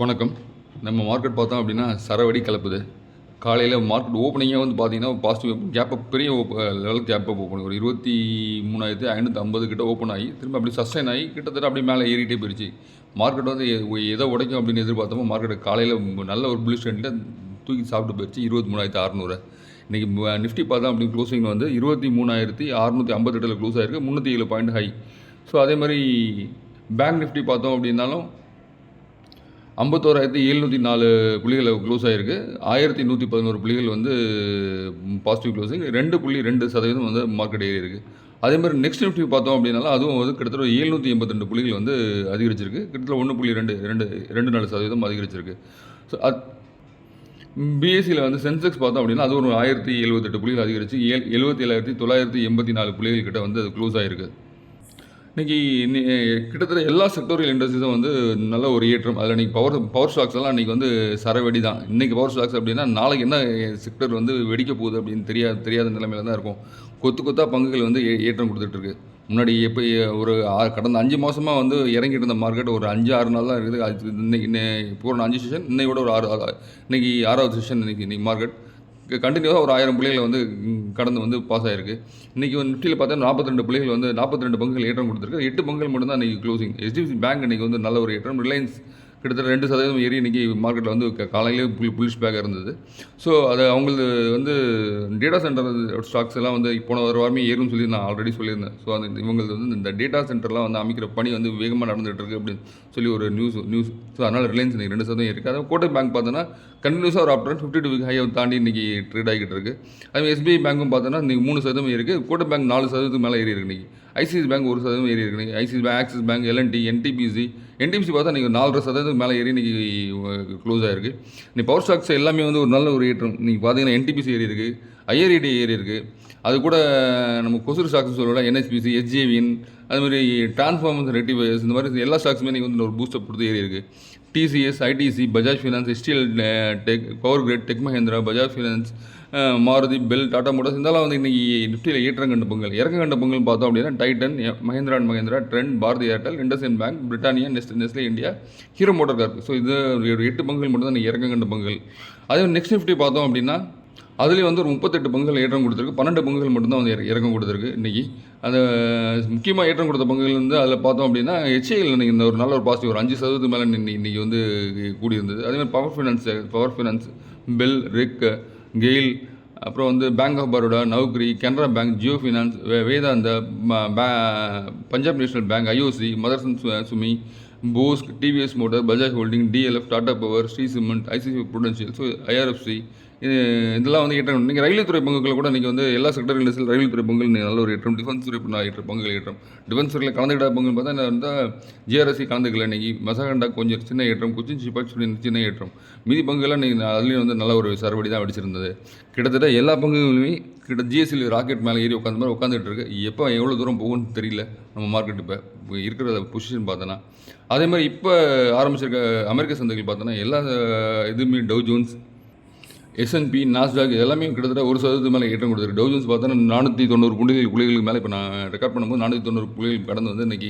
வணக்கம். நம்ம மார்க்கெட் பார்த்தோம் அப்படின்னா சரவெடி கலப்புது. காலையில் மார்க்கெட் ஓப்பனிங்கே வந்து பார்த்தீங்கன்னா பாசிட்டிவ் கேப் அப் பெரிய லெவலுக்கு கேப் அப் ஓப்பன் ஒரு 23,550 கிட்ட ஓப்பன் ஆகி திரும்ப அப்படி சஸ்டைன் ஆகி கிட்டத்தட்ட அப்படியே மேலே ஏறிட்டே போயிடுச்சு. மார்க்கெட் வந்து எதை உடைக்கும் அப்படின்னு எதிர்பார்த்தோமோ மார்க்கெட் காலையில் நல்ல ஒரு புல்லிஷ் ட்ரெண்டில் தூக்கி சாப்பிட்டு போயிடுச்சு 23,600. இன்றைக்கி நிஃப்டி பார்த்தோம் அப்படி க்ளோசிங் வந்து 23,658 க்ளோஸ் ஆகிருக்கு, 307 பாயிண்ட் ஹை. ஸோ அதே மாதிரி பேங்க் நிஃப்டி பார்த்தோம் அப்படின்னாலும் 51,704 புள்ளிகள் க்ளோஸ் ஆகிருக்கு. 1,111 புள்ளிகள் வந்து பாசிட்டிவ் க்ளோசிங், 2.2% வந்து மார்க்கெட் ஏறி இருக்குது. அதே மாதிரி நெக்ஸ்ட் நிஃப்டி பார்த்தோம் அப்படின்னாலும் அதுவும் வந்து கிட்டத்தட்ட 782 புள்ளிகள் வந்து அதிகரிச்சிருக்கு. கிட்டத்தட்ட 1.224% அதிகரிச்சிருக்கு. ஸோ பிஎஸ்சியில் வந்து சென்செக்ஸ் பார்த்தோம் அப்படின்னா அது ஒரு 1,078 புள்ளிகள் அதிகரிச்சு 77,984 புள்ளிகள் கிட்ட வந்து அது க்ளோஸ் ஆகிருக்கு. இன்றைக்கி கிட்டத்தட்ட எல்லா செக்டோரியல் இண்டஸ்ட்ரீஸும் வந்து நல்ல ஒரு ஏற்றம். அதில் இன்றைக்கி பவர் ஸ்டாக்ஸ் எல்லாம் இன்றைக்கி வந்து சரவெடி தான். இன்றைக்கி பவர் ஸ்டாக்ஸ் அப்படின்னா நாளைக்கு என்ன செக்டர் வந்து வெடிக்க போகுது அப்படின்னு தெரியாத நிலைமையில தான் இருக்கும். கொத்தாக பங்குகள் வந்து ஏற்றம் கொடுத்துட்ருக்கு. முன்னாடி எப்போ ஒரு கடந்த 5 மாதமாக வந்து இறங்கிட்டு இருந்த மார்க்கெட் ஒரு 5-6 நாள் தான் இருக்குது. அது இன்னைக்கு போகிற 5 செஷன் இன்னையோட ஒரு 6 இன்றைக்கி 6வது செஷன் இன்றைக்கி மார்க்கெட் கண்டினியூவாக ஒரு 1000 புள்ளிகளை வந்து கடந்து வந்து பாஸ் ஆகிருக்கு. இன்றைக்கி வந்து நிஃப்டியில் பார்த்தா 42 புள்ளிகள் வந்து 42 பங்குகள் ஏற்றம் கொடுத்துருக்கு. 8 பங்குகள் மட்டும்தான் இன்றைக்கி க்ளோசிங். HDFC பேங்க் இன்றைக்கி வந்து நல்ல ஒரு ஏற்றம். ரிலையன்ஸ் கிட்டத்தட்ட 2% ஏறி இன்றைக்கி மார்க்கெட்டில் வந்து காலையிலே புல்லிஷ் பேக்காக இருந்தது. ஸோ அது அவங்களது வந்து டேட்டா சென்டர் ஸ்டாக்ஸ் எல்லாம் வந்து போன வாரமே ஏறும்னு சொல்லி நான் ஆல்ரெடி சொல்லியிருந்தேன். ஸோ அந்த இவங்களுக்கு வந்து இந்த டேட்டா சென்டர்லாம் வந்து அமைக்கிற பணி வந்து வேகமாக நடந்துகிட்டு இருக்குது அப்படின்னு சொல்லி ஒரு நியூஸ். ஸோ அதனால் ரிலையன்ஸ் இன்றைக்கி 2% இருக்குது. அதாவது கோட்டக் பேங்க் பார்த்தோன்னா கண்டினியூஸாக ஒரு ஆஃப்டர் 52 வீக் ஹையை தாண்டி இன்றைக்கி ட்ரேட் ஆகிட்டு இருக்குது. அதுமாதிரி SBI பேங்க்கும் பார்த்தோன்னா இன்றைக்கி 3% இருக்குது. கோட்டக் பேங்க் 4% மேலே ஏறி இருக்கு. இன்றைக்கி ICICI பேங்க் 1% ஏறி இருக்கு. ICICI bank, axis bank, L&T, NTPC பார்த்தா இன்றைக்கி 4% மேலே ஏறி இன்றைக்கி க்ளோஸ் ஆகிருக்கு. இன்றைக்கி பவர் ஸ்டாக்ஸ் எல்லாமே வந்து ஒரு நல்ல ஒரு ஏற்றம். இன்றைக்கி பார்த்தீங்கன்னா NTPC ஏறி இருக்குது, IRED ஏறி இருக்குது. அது கூட நம்ம கொசூர் ஸ்டாக்ஸ் சொல்லலாம், NHPC, SJVN, அதுமாதிரி டிரான்ஸ்ஃபார்மர்ஸ், ரெக்டிஃபயர்ஸ், இந்த மாதிரி எல்லா ஸ்டாக்ஸுமே இன்றைக்கி வந்து ஒரு பூஸ்டப் கொடுத்து ஏறி இருக்குது. TCS, ITC, Bajaj finance, STL tech, power grid, tech Mahindra, Bajaj finance, Maruti, bell, Tata Motors இதெல்லாம் வந்து இன்றைக்கி நிஃப்டியில் ஏற்றம் கண்ட பங்குகள். இறக்க கண்ட பங்குகள் பார்த்தோம் அப்படின்னா Titan, Mahindra and Mahindra, Trent, Bharti Airtel, IndusInd bank, Britannia, Nestle India, Hero Motor Corp. So இது ஒரு 8 பங்குகள் மட்டும் தான் இன்றைக்கி இறக்க கண்ட பங்குகள். அதே நெக்ஸ்ட் நிஃப்டி பார்த்தோம் அப்படின்னா அதுலேயும் வந்து ஒரு 38 பங்குகள் ஏற்றம் கொடுத்துருக்கு. 12 பங்குகள் மட்டும்தான் வந்து இறக்கம் கொடுத்துருக்கு. இன்றைக்கி அந்த முக்கியமாக ஏற்றம் கொடுத்த பங்குகள் வந்து அதில் பார்த்தோம் அப்படின்னா HCL இன்றைக்கி இந்த ஒரு நல்ல ஒரு பாசிட்டிவ் ஒரு 5% மேலே இன்றைக்கி வந்து கூடியிருந்தது. அதேமாதிரி power finance, BEL, REC, GAIL, அப்புறம் வந்து bank of Baroda, Naukri, Canara bank, Jio finance, Vedanta, Punjab national bank, IOC, Motherson Sumi, Bosch, TVS motor, Bajaj holding, DLF, Tata power, Shree cement, ICICI prudential, so IRFC இதெல்லாம் வந்து ஏற்றம். நீங்கள் ரயில்வே துறை பங்குகள் கூட இன்றைக்கி வந்து எல்லா செக்டர் இண்டஸ்ட்ரியில் ரயில்வே துறை பங்குகள் நல்ல ஒரு ஏற்றம். டிஃபென்ஸ் துறை பங்குகள் ஏற்றம். டிஃபென்ஸ் துறையில் கலந்துக்கிட்ட பங்குகள் பார்த்தா வந்து GRSC கலந்துக்கல. இன்றைக்கி மசாகண்டா கொஞ்சம் சின்ன ஏற்றம், கொச்சின் ஷிப்பாட் சின்ன ஏற்றம். மீதி பங்குகள்லாம் இன்றைக்கி அதுலேயும் வந்து நல்ல ஒரு சரவடி தான் வெடிச்சிருந்தது. கிட்டத்தட்ட எல்லா பங்குகளுமே GSL ராக்கெட் மேலே ஏறி உட்காந்துட்டு இருக்கு. எப்போ எவ்வளோ தூரம் போகும்னு தெரியல நம்ம மார்க்கெட். இப்போ இருக்கிற பொசிஷன் பார்த்தோன்னா அதே மாதிரி இப்போ ஆரம்பிச்சிருக்க அமெரிக்க சந்தைகள் பார்த்தோன்னா எல்லா இதுவுமே டவ் ஜோன்ஸ், S&P, நாஸ்டாக் எல்லாமே கிட்டத்தட்ட 1% மேலே ஏற்றம் கொடுத்துருக்கு. டவ் ஜோன்ஸ் பார்த்தோன்னா 490 புள்ளிகளுக்கு மேலே இப்போ நான் ரெக்கார்ட் பண்ணும்போது 490 புள்ளிகள் கடந்து வந்து இன்றைக்கி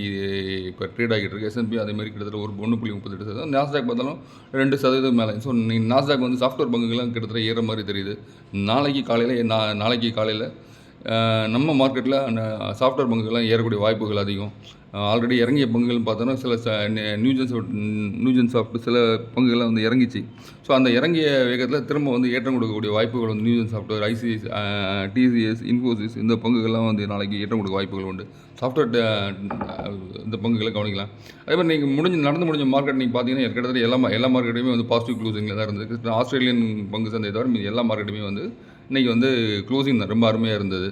இப்போ ட்ரேட் ஆகிட்டு இருக்கு. S&P அதே மாதிரி கிட்டத்தட்ட ஒரு 1.38%. நாஸ்டாக் பார்த்தாலும் 2% மேலே. ஸோ நாஸ்டாக் வந்து சாஃப்ட்வேர் பங்குகள்லாம் கிட்டத்தட்ட ஏற மாதிரி தெரியுது. நாளைக்கு காலையில் நம்ம மார்க்கெட்டில் சாஃப்ட்வேர் பங்குகள்லாம் ஏறக்கூடிய வாய்ப்புகள் அதிகம். ஆல்ரெடி இறங்கிய பங்குகள் பார்த்தோன்னா சில நியூஜன் சாஃப்ட் சில பங்குகள்லாம் வந்து இறங்கிச்சு. ஸோ அந்த இறங்கிய வேகத்தில் திரும்ப வந்து ஏற்றம் கொடுக்கக்கூடிய வாய்ப்புகள் வந்து Newgen software, ICICI, TCS, Infosys இந்த பங்குகள்லாம் வந்து நாளைக்கு ஏற்றம் கொடுக்க வாய்ப்புகள் உண்டு. சாஃப்ட்வேர் இந்த பங்குகளை கவனிக்கலாம். அதே மாதிரி நீங்கள் நடந்து முடிஞ்ச மார்க்கெட் நீங்கள் பார்த்தீங்கன்னா கிட்டத்தட்ட எல்லா மார்க்கெட்டுமே வந்து பாசிட்டிவ் க்ளோசிங்கில் தான் இருந்தது. ஆஸ்திரேலியன் பங்கு சந்தை தவிர மீது எல்லா மார்க்கெட்டுமே வந்து இன்றைக்கி வந்து க்ளோசிங் தான் ரொம்ப அருமையாக இருந்தது.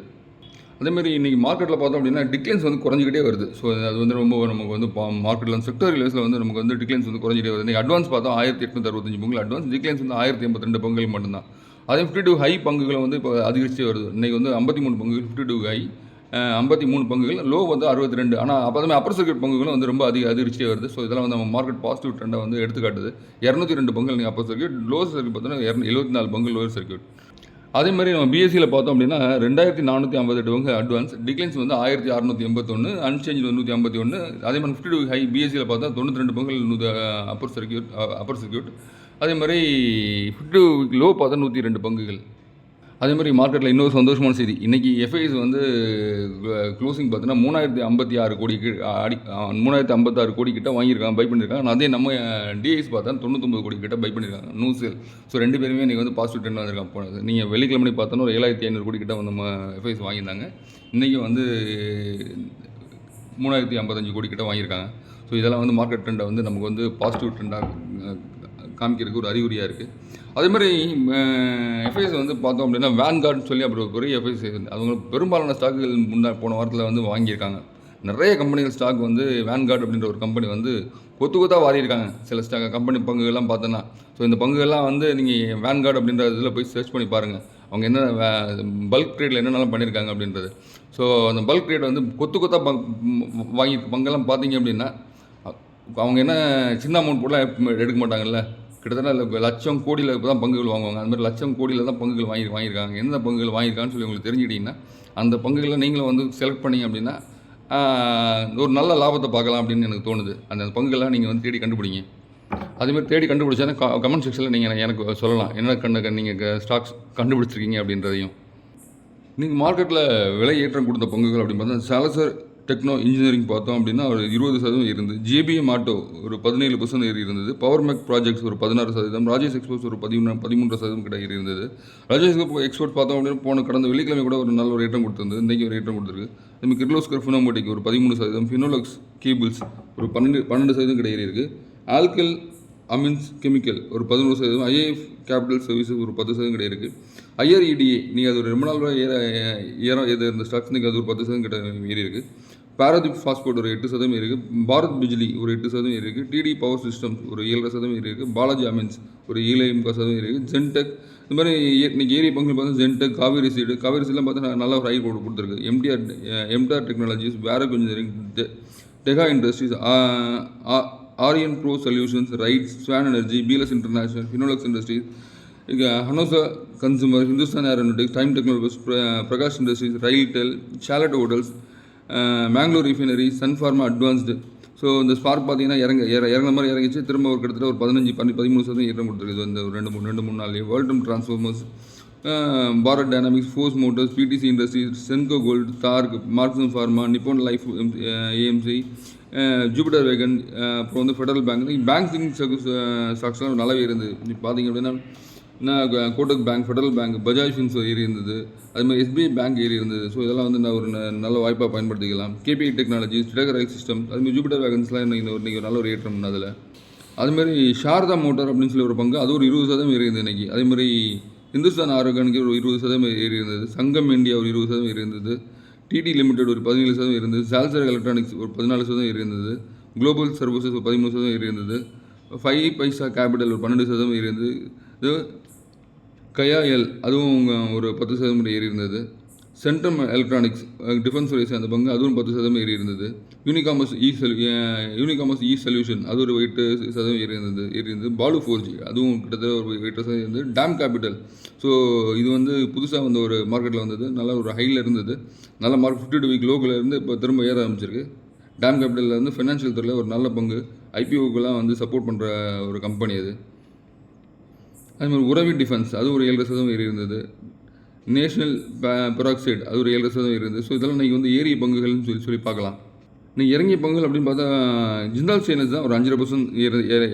அதேமாதிரி இன்றைக்கி மார்க்கெட்டில் பார்த்தோம் அப்படின்னா டிக்ளைன்ஸ் வந்து குறைஞ்சிக்கிட்டே வருது. ஸோ அது வந்து ரொம்ப நமக்கு வந்து மார்க்கெட்டில் வந்து செக்டர் லேஸில் வந்து நமக்கு வந்து டிக்ளைன்ஸ் வந்து குறைஞ்சிட்டே வருது. இன்றைக்கி அட்வான்ஸ் பார்த்தோம் 1865 பங்குகள் அட்வான்ஸ், டிக்ளைன்ஸ் வந்து 1082 பங்குகள் மட்டும்தான். அதே 52 ஹை பங்குகளை வந்து இப்போ அதிகரிச்சே வருது. இன்றைக்கி வந்து 53 பங்குகள் 52 ஹை, 53 பங்குகள், லோ வந்து 62. ஆனால் அப்போதுமே அப்பர் சர்க்கியூட் பங்குகளும் வந்து ரொம்ப அதிகரிச்சே வருது. ஸோ இதெல்லாம் வந்து நம்ம மார்க்கெட் பாசிட்டிவ் ட்ரெண்டை வந்து எடுத்துக்காட்டுது. 202 பங்குகள் நீங்கள் அப்பர் சர்க்கியூட், லோ சர்க்கியூட் பார்த்தோன்னா 74 பங்குகள் லோவர் சர்க்கியூட். அதே மாதிரி நம்ம பிஎஸ்சியில் பார்த்தோம் அப்படின்னா 2458 பங்கு அட்வான்ஸ், டிக்ளைன்ஸ் வந்து 1681, அன்சேஞ்ச் 151. அதே மாதிரி 52 ஹை பிஎஸ்சியில் பார்த்தா 92 பங்குகள் அப்பர் சர்க்கியூட். அதே மாதிரி 52 லோ பார்த்தா 102 பங்குகள். அதே மாதிரி மார்க்கெட்டில் இன்னொரு சந்தோஷமான செய்தி, இன்றைக்கி எஃப்ஐஸ் வந்து க்ளோசிங் பார்த்தீங்கன்னா 3056 கோடி 3056 கோடி கிட்ட வாங்கியிருக்காங்க, பை பண்ணியிருக்காங்க. அதே நம்ம டிஐஸ் பார்த்தா 99 கோடி கிட்ட பை பண்ணியிருக்காங்க, நோ சேல். ஸோ ரெண்டு பேருமே இன்றைக்கி வந்து பாசிட்டிவ் ட்ரெண்ட் வந்திருக்காங்க. போனது நீங்கள் வெள்ளிக்கிழமை பார்த்தோன்னா ஒரு 7500 கோடி கிட்ட வந்து நம்ம எஃப்ஐஸ் வாங்கியிருந்தாங்க. இன்றைக்கி வந்து 3055 கோடி கிட்ட வாங்கியிருக்காங்க. ஸோ இதெல்லாம் வந்து மார்க்கெட் ட்ரெண்டை வந்து நமக்கு வந்து பாசிட்டிவ் ட்ரெண்டாக காமிக்கிறதுக்கு ஒரு அறிகுறியாக இருக்குது. அதே மாதிரி எஃப்ஐஸ் வந்து பார்த்தோம் அப்படின்னா வேன்கார்ட்னு சொல்லி அப்புறம் பெரிய எஃப்ஐஸ் அவங்க பெரும்பாலான ஸ்டாக்குகள் போன வாரத்தில் வந்து வாங்கியிருக்காங்க. நிறைய கம்பெனிகள் ஸ்டாக் வந்து வேன்கார்ட் அப்படின்ற ஒரு கம்பெனி வந்து கொத்தாக வாரியிருக்காங்க. சில கம்பெனி பங்குகள்லாம் பார்த்தோன்னா, ஸோ இந்த பங்குகள்லாம் வந்து நீங்கள் வேன்கார்ட் அப்படின்ற இதில் போய் சர்ச் பண்ணி பாருங்கள், அவங்க என்ன பல்க் ட்ரேடில் என்னென்னலாம் பண்ணியிருக்காங்க அப்படின்றது. ஸோ அந்த பல்க் ட்ரேட் வந்து கொத்தாக வாங்கி பங்கெல்லாம் பார்த்தீங்க அப்படின்னா அவங்க என்ன சின்ன அமௌண்ட் போடலாம் எடுக்க மாட்டாங்கல்ல, கிட்டத்தட்ட லட்சம் கோடியில் இப்போ தான் பங்குகள் வாங்குவாங்க. அந்த மாதிரி லட்சம் கோடியில் தான் பங்குகள் வாங்கியிருக்காங்க. எந்த பங்குகள் வாங்கியிருக்கான்னு சொல்லி உங்களுக்கு தெரிஞ்சுக்கிட்டிங்கன்னா அந்த பங்குகளை நீங்களும் வந்து செலக்ட் பண்ணிங்க அப்படின்னா ஒரு நல்ல லாபத்தை பார்க்கலாம் அப்படின்னு எனக்கு தோணுது. அந்த பங்குகள்லாம் நீங்கள் வந்து தேடி கண்டுபிடிங்க. அதேமாதிரி தேடி கண்டுபிடிச்சா கமெண்ட் செக்ஷனில் நீங்கள் எனக்கு சொல்லலாம் என்ன நீங்கள் ஸ்டாக்ஸ் கண்டுபிடிச்சிருக்கீங்க அப்படின்றதையும். நீங்கள் மார்க்கெட்டில் விலை ஏற்றம் கொடுத்த பங்குகள் அப்படின்னு பார்த்தா சாலசர் டெக்னோ இன்ஜினியரிங் பார்த்தோம் அப்படின்னா ஒரு 20% இருந்தது. ஜேபிஎம் ஆட்டோ ஒரு 17% ஏறி இருந்தது. பவர்மெக் ப்ராஜெக்ட்ஸ் ஒரு 16%, ராஜேஷ் எக்ஸ்போர்ட்ஸ் ஒரு 13% கிட்ட ஏறி இருந்தது. ராஜேஷ் எக்ஸ்போர்ட் பார்த்தோம் அப்படின்னா கடந்த வெள்ளிக்கிழமை கூட ஒரு நல்ல ஒரு ஏற்றம் கொடுத்துருந்தது, இன்றைக்கி ஒரு ஏற்றம் கொடுத்துருக்கு. அதுமாதிரி கிர்லோஸ்கர் ஃபினோமோட்டிக் ஒரு 13%, ஃபினோலக்ஸ் கேபிள்ஸ் ஒரு 12% கிட்ட ஏறி இருக்குது. ஆல்கல் அமின்ஸ் கெமிக்கல் ஒரு 11%, ஐஏஎஃப் கேபிட்டல் சர்வீசஸ் ஒரு 10% கிட்ட இருக்குது. ஐஆர்இடிஏ நீங்கள் அது ஒரு ரொம்ப நாள் ஏறம் எது இந்த ஸ்டாக்ஸ் நீங்கள் அது ஒரு 10% கிட்ட ஏறி இருக்குது. பாரதீப் ஃபாஸ்போர்ட் ஒரு 8% இருக்குது. பாரத் பிஜ்லி ஒரு 8% இருக்குது. டிடி பவர் சிஸ்டம்ஸ் ஒரு 7% இருக்குது. பாலாஜி அமின்ஸ் ஒரு 7% இருக்குது. ஜென்டெக் இந்த மாதிரி இன்றைக்கி ஏரிய பங்குகள் பார்த்தா ஜென்டெக், காவேரி சீடெலாம் பார்த்தா நல்ல ஒரு ஹை கொடுத்துருக்கு. MTAR technologies, Varroc engineering, Tega industries, Aurionpro solutions, RITES, Swan energy, BLS international, Finolex industries, Honasa consumer, Hindustan aeronautics, time technologies, Prakash industries, RailTel, Chalet hotels, Mangalore refinery, sun pharma advanced. So இந்த spark பார்த்தீங்கன்னா இறங்குற மாதிரி இறங்கிச்சு, திரும்ப ஒரு கிட்டத்தட்ட ஒரு 13% ஏற்றம் கொடுத்துருக்கு. இந்த ஒரு 2-3 நாள்லேயே Voltamp transformers, Bharat dynamics, force motors, PTC industries, Senco gold, தார்க், Marksans pharma, Nippon life AMC, Jupiter wagon, அப்புறம் வந்து ஃபெடரல் பேங்கிங் ஸ்டாக்ஸ்லாம் நல்லாவே இருந்தது. இப்போ பார்த்தீங்க அப்படின்னா Kotak bank, federal bank, Bajaj fins ஏறி இருந்தது. அதுமாதிரி எஸ்பிஐ பேங்க் ஏறி இருந்தது. ஸோ இதெல்லாம் வந்து நான் ஒரு நல்ல வாய்ப்பாக பயன்படுத்திக்கலாம். கேபிஐ டெக்னாலஜிஸ், ரைட் சிஸ்டம், அதுமாதிரி ஜூபிட்டர் வேகன்ஸ்லாம் இன்றைக்கி ஒரு நல்ல ஒரு ஏற்றம் அதில். அதுமாதிரி சாரதா மோட்டார் அப்படின்னு சொல்லி ஒரு பங்கு அது ஒரு 20% ஏறி இருந்தது இன்றைக்கி. அதேமாதிரி ஹிந்துஸ்தான் ஆர்கானிக் ஒரு 20% ஏறி இருந்தது. சங்கம் இந்தியா ஒரு 20% ஏறி இருந்தது. டிடி லிமிடெட் ஒரு 17% இருந்தது. சால்சர் எலக்ட்ரானிக்ஸ் ஒரு 14% ஏறி இருந்தது. குளோபல் சர்வீசஸ் ஒரு 13% ஏறி இருந்தது. 5 பைசா கேபிட்டல் ஒரு 12% ஏறி இருந்தது. இது கயாஎல் அதுவும் ஒரு 10% ஏறி இருந்தது. சென்ட்ரம் எலக்ட்ரானிக்ஸ் டிஃபென்ஸ் துறை அந்த பங்கு அதுவும் 10% ஏறி இருந்தது. யூனிகாமர்ஸ் இ சொல்யூஷன் அது ஒரு 8% ஏறி இருந்தது. பாலு 4G அதுவும் கிட்டத்தட்ட ஒரு 8% இருந்தது. டேம் கேபிட்டல் ஸோ இது வந்து புதுசாக வந்து ஒரு மார்க்கெட்டில் வந்தது, நல்ல ஒரு ஹையில் இருந்தது, நல்ல மார்க் 52 வீக் லோக்கில் இருந்து இப்போ திரும்ப ஏற ஆரம்பிச்சிருக்கு. டேம் கேபிட்டலில் வந்து ஃபினான்ஷியல் துறையில் ஒரு நல்ல பங்கு, ஐபிஓக்கெல்லாம் வந்து சப்போர்ட் பண்ணுற ஒரு கம்பெனி அது. அதுமாதிரி உறவி டிஃபென்ஸ் அது ஒரு 7% ஏறி இருந்தது. நேஷனல் பெராக்சைடு அது ஒரு 7% இருந்தது. ஸோ இதெல்லாம் நீங்கள் வந்து ஏரிய பங்குகள்னு சொல்லி பார்க்கலாம். நீங்கள் இறங்கிய பங்குகள் அப்படின்னு பார்த்தா ஜிந்தால் ஸ்டெயின்லெஸ் தான் ஒரு 5%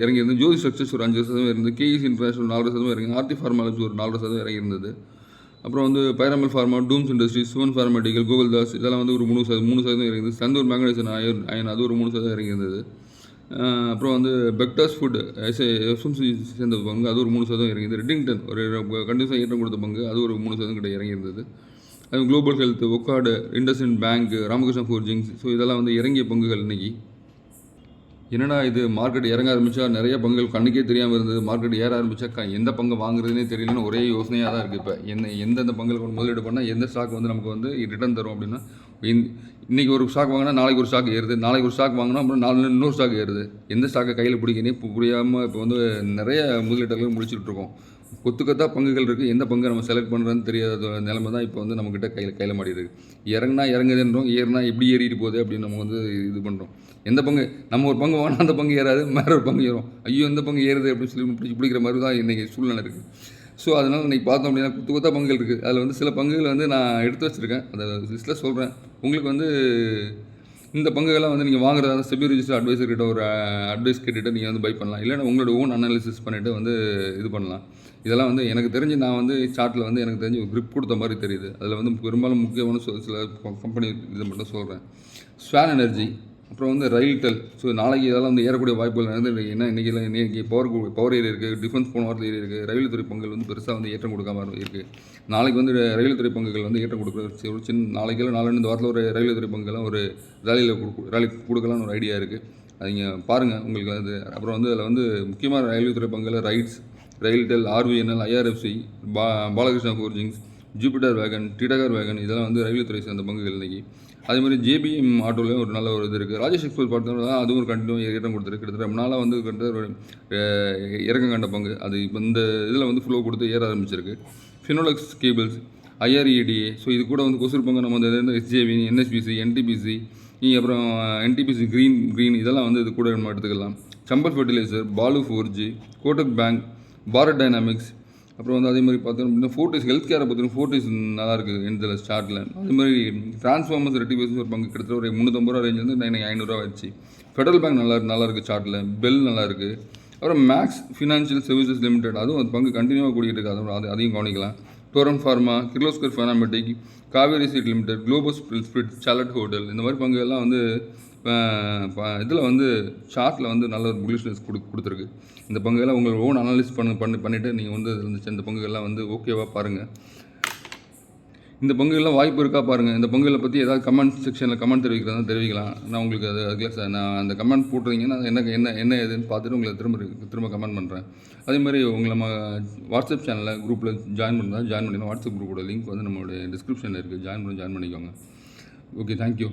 இறங்கியிருந்தது. ஜோதி ஸ்ட்ரக்சர்ஸ் ஒரு 5% இருந்தது. கேஇசி இன்டர்நேஷனல் 4% இறங்கி, ஆர்த்தி ஃபார்மாலஜி ஒரு 4% இறங்கியிருந்தது. அப்புறம் வந்து பைராமல் ஃபார்மா, டூம்ஸ் இண்டஸ்ட்ரீஸ், சுவன் ஃபார்மாட்டிக்கல், கோகுல்தாஸ் இதெல்லாம் வந்து ஒரு 3% இறங்கியிருந்தது. சந்தூர் மேங்கனீசன் அயன் அது ஒரு 3% இறங்கியிருந்தது. அப்புறம் வந்து பெக்டாஸ் ஃபுட் எஃப்எம்சி சேர்ந்த பங்கு அது ஒரு 3% இறங்கியது. ரெட்டிங்டன் ஒரு கண்டிப்பாக ஏற்றம் கொடுத்த பங்கு அது ஒரு 3% கிட்ட இறங்கியிருந்தது. அது குளோபல் ஹெல்த், ஒக்காடு, IndusInd bank, Ramakrishna forgings so இதெல்லாம் வந்து இறங்கிய பங்குகள் இன்றைக்கி. என்னடா இது மார்க்கெட் இறங்க ஆரம்பித்தா நிறைய பங்குகள் கண்ணுக்கே தெரியாமல் இருந்தது, மார்க்கெட் ஏற ஆரம்பித்தா எந்த பங்கு வாங்குறதுனே தெரியலன்னு ஒரே யோசனையாக தான் இருக்குது. இப்போ எந்தெந்த பங்குகள் கொண்டு முதலீடு பண்ணால் எந்த ஸ்டாக் வந்து நமக்கு வந்து ரிட்டர்ன் தரும் அப்படின்னா, இன்றைக்கி ஒரு ஸ்டாக் வாங்கினா நாளைக்கு ஒரு ஸ்டாக் ஏறுது, நாளைக்கு ஒரு ஸ்டாக் வாங்கினா அப்புறம் 4 நாள் இன்னொரு ஸ்டாக் ஏறுது. எந்த ஸ்டாக்கை கையில் பிடிக்கனே புரியாமல் இப்போ வந்து நிறைய முதலீட்டாளர்கள் முடிச்சுட்டு இருக்கோம். கொத்து பங்குகள் இருக்குது, எந்த பங்கை நம்ம செலக்ட் பண்ணுறதுன்னு தெரியாத நிலைமை தான் இப்போ வந்து நம்மக்கிட்ட கையில் மாடி இருக்குது. இறங்குனா இறங்குதுன்றோம், ஏறுனா எப்படி ஏறிட்டு போகுது அப்படின்னு நம்ம வந்து இது பண்ணுறோம். எந்த பங்கு நம்ம ஒரு பங்கு வாங்கினா அந்த பங்கு ஏறாது, வேற ஒரு பங்கு ஏறும். ஐயோ எந்த பங்கு ஏறுது அப்படின்னு சொல்லி பிடிக்கிற மாதிரி தான் இன்றைக்கி சூழ்நிலை இருக்குது. ஸோ அதனால் இன்றைக்கி பார்த்தோம் அப்படின்னா கொத்தா பங்குகள் இருக்குது. அதில் வந்து சில பங்குகள் வந்து நான் எடுத்து வச்சுருக்கேன், அதை லிஸ்ட்டில் சொல்கிறேன். உங்களுக்கு வந்து இந்த பங்குகள்லாம் வந்து நீங்கள் வாங்குறதா செபி ரிஜிஸ்டர் அட்வைசர் கிட்ட ஒரு அட்வைஸ் கேட்டுட்டு நீங்கள் வந்து பை பண்ணலாம். இல்லைன்னா உங்களோட ஓன் அனாலிசிஸ் பண்ணிவிட்டு வந்து இது பண்ணலாம். இதெல்லாம் வந்து எனக்கு தெரிஞ்சு நான் வந்து சார்ட்டில் வந்து எனக்கு தெரிஞ்சு ஒரு grip கொடுத்த மாதிரி தெரியுது. அதில் வந்து பெரும்பாலும் முக்கியமான சில கம்பெனி இதை மட்டும் சொல்கிறேன். ஸ்வான் எனர்ஜி, அப்புறம் வந்து ரயில்டெல். ஸோ நாளைக்கு இதெல்லாம் வந்து ஏறக்கூடிய வாய்ப்புகள் வந்து ஏன்னா இன்றைக்கி பவர் ஏறி இருக்குது, டிஃபென்ஸ் போன வாரத்தில் ஏறி இருக்குது, ரயில்வே துறை பங்குகள் வந்து பெருசாக வந்து ஏற்றம் கொடுக்காம இருக்குது. நாளைக்கு வந்து ரயில்வே துறை பங்குகள் வந்து ஏற்றம் கொடுக்குற ஒரு சின்ன நாளைக்கு நாலு இந்த வாரத்தில் ஒரு ரயில்வே துறை பங்குகள்லாம் ஒரு ரேலி கொடுக்கலான்னு ஒரு ஐடியா இருக்குது. அது நீங்கள் பாருங்கள் உங்களுக்கு அது. அப்புறம் வந்து அதில் வந்து முக்கியமான ரயில்வே துறை பங்குகளில் RITES, RailTel, RVNL, IRFC, Balakrishna forgings, Jupiter wagon, Titagarh wagon, இதெல்லாம் வந்து ரயில்வே துறை சேர்ந்த பங்குகள் இன்றைக்கி. அதேமாதிரி ஜேபிஎம் ஆட்டோலையும் ஒரு நல்ல ஒரு இது இருக்குது. ராஜேஷ் எக்ஸ்போர்ட் பார்த்தோம்னா அதுவும் ஒரு கண்டினியூ ஏற்றம் கொடுத்துருக்கு. கிட்டத்தட்ட ரொம்ப நாளாக வந்து இறக்கம் கண்ட பங்கு அது இப்போ இந்த இதில் வந்து ஃப்ளோ கொடுத்து ஏற ஆரம்பிச்சிருக்கு. Finolex cables, IREDA. ஸோ இது கூட வந்து கொசூர் பங்கு நம்ம வந்து எஸ்ஜேவி, என்எஸ்பிசி, என்டிபிசி, அப்புறம் என்டிபிசி க்ரீன் இதெல்லாம் வந்து இது கூட நம்ம எடுத்துக்கலாம். சம்பல் ஃபெர்டிலைசர், பாலு 4G, Kotak bank, Bharat dynamics. அப்புறம் வந்து அதே மாதிரி பார்த்தோம் அப்படின்னா ஃபோர்டிஸ் ஹெல்த் கேரை பார்த்தீங்கன்னா ஃபோர்டிஸ் நல்லாயிருக்கு இதில் ஸ்டார்ட்டில். அதே மாதிரி டிரான்ஸ்ஃபார்மர்ஸ் ரெட்டிஃபிகேஷன் ஒரு பங்கு கிட்டத்தட்ட ஒரு 350 ரூபா ரேஞ்ச் வந்து எனக்கு 500 ஆயிடுச்சு. ஃபெடரல் பேங்க் நல்லாயிருக்கு சார்ட்டில். பெல் நல்லாயிருக்கு. அப்புறம் மேக்ஸ் ஃபினான்ஷியல் சர்வீசஸ் லிமிடெட், அதுவும் அந்த பங்கு கண்டினியூவாக கூடிக்கிட்டு இருக்குது, அதையும் கவனிக்கலாம். Torrent pharma, Kirloskar pneumatic, Kaveri seed limited, global spirit, Chalet hotel, இந்த மாதிரி பங்குகள்லாம் வந்து இதில் வந்து சார்ட்டில் வந்து நல்ல ஒரு புல்லிஷ்னஸ் கொடுத்துருக்கு. இந்த பங்குகள்லாம் உங்கள் ஓன் அனாலிஸ் பண்ணிவிட்டு நீங்கள் வந்து இந்த பங்குகள்லாம் வந்து ஓகேவா பாருங்கள். இந்த பங்குகள்லாம் வாய்ப்பு இருக்கா பாருங்கள். இந்த பங்குகளை பற்றி ஏதாவது கமெண்ட் செக்ஷனில் கமெண்ட் தெரிவிக்கலாம். நான் உங்களுக்கு அதுக்கு நான் அந்த கமெண்ட் போட்டுறீங்கன்னா என்ன ஏதுன்னு பார்த்துட்டு உங்களை திரும்ப கமெண்ட் பண்ணுறேன். அதே மாதிரி உங்களை நம்ம வாட்ஸ்அப் சேனலில் குரூப்பில் ஜாயின் பண்ணிக்கலாம். வாட்ஸ்அப் குரூப்போட லிங்க் வந்து நம்மளுடைய டிஸ்கிரிப்ஷனில் இருக்குது. ஜாயின் பண்ணிக்கோங்க. Okay, thank you.